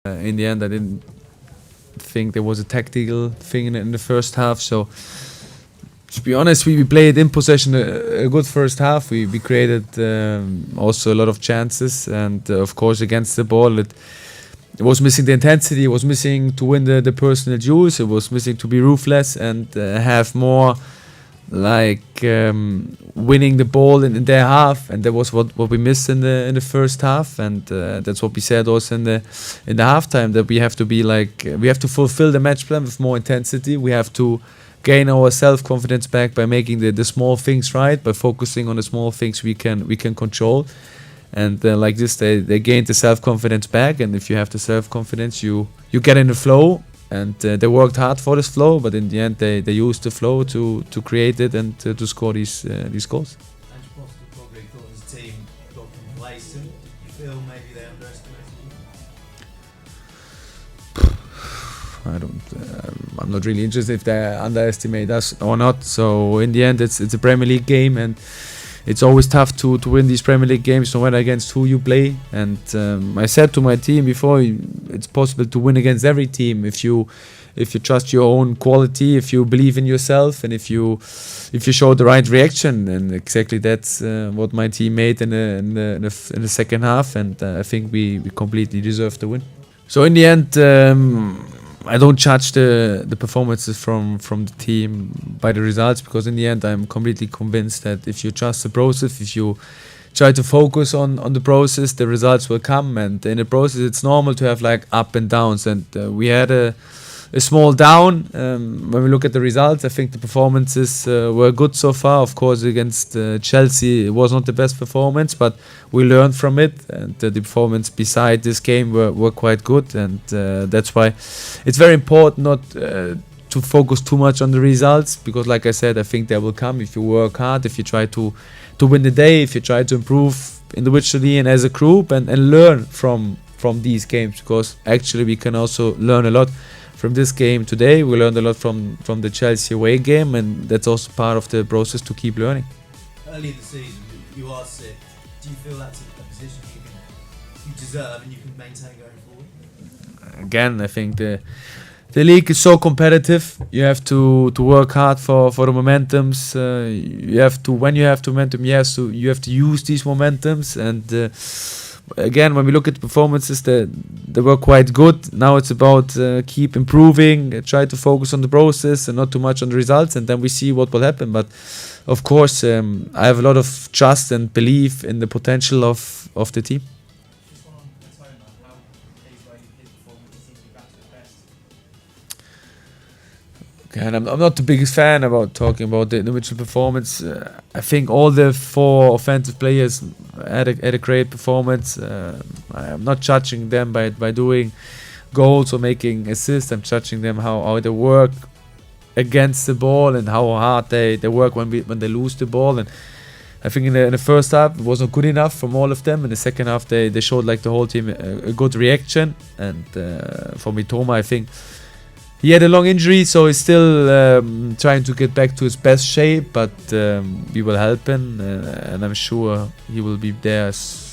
In the end, I didn't think there was a tactical thing in the first half. So, to be honest, we played in possession a good first half. We created also a lot of chances, and of course against the ball, it was missing the intensity. It was missing to win the personal duels. It was missing to be ruthless and have more like winning the ball in their half, and that was what we missed in the first half, and that's what we said also in the halftime, that we have to be like, we have to fulfill the match plan with more intensity. We have to gain our self-confidence back by making the small things right, by focusing on the small things we can control, and like this they gained the self-confidence back. And if you have the self-confidence, you get in the flow. And they worked hard for this flow, but in the end they used the flow to create it and to score these goals. And probably thought his team got complacent. You feel maybe they underestimated you? I'm not really interested if they underestimate us or not. So in the end, it's a Premier League game, and it's always tough to win these Premier League games, no matter against who you play. And I said to my team before, it's possible to win against every team if you trust your own quality, if you believe in yourself, and if you show the right reaction. And exactly that's what my team made in the second half. And I think we completely deserved the win. So in the end, I don't judge the performances from the team by the results, because in the end I'm completely convinced that if you trust the process, if you try to focus on the process, the results will come. And in the process it's normal to have like up and downs, and we had a small down. When we look at the results, I think the performances were good so far. Of course, against Chelsea, it was not the best performance, but we learned from it, and the performance beside this game were quite good. And that's why it's very important not to focus too much on the results, because like I said, I think they will come if you work hard, if you try to win the day, if you try to improve individually and as a group, and learn from these games, because actually we can also learn a lot from this game today. We learned a lot from the Chelsea away game, and that's also part of the process to keep learning. Early in the season, you are sick. Do you feel that's a position you deserve and you can maintain going forward? Again, I think the league is so competitive. You have to work hard for the momentums. You have to, when you have the momentum, you have to use these momentums. And again, when we look at the performances, they were quite good. Now it's about keep improving, try to focus on the process and not too much on the results, and then we see what will happen. But of course, I have a lot of trust and belief in the potential of the team. And I'm not the biggest fan about talking about the individual performance. I think all the 4 offensive players had a great performance. I'm not judging them by doing goals or making assists. I'm judging them how they work against the ball and how hard they work when they lose the ball. And I think in the first half it wasn't good enough from all of them. In the second half they showed, like the whole team, a good reaction. And for Mitoma, I think he had a long injury, so he's still trying to get back to his best shape, but we will help him, and I'm sure he will be there as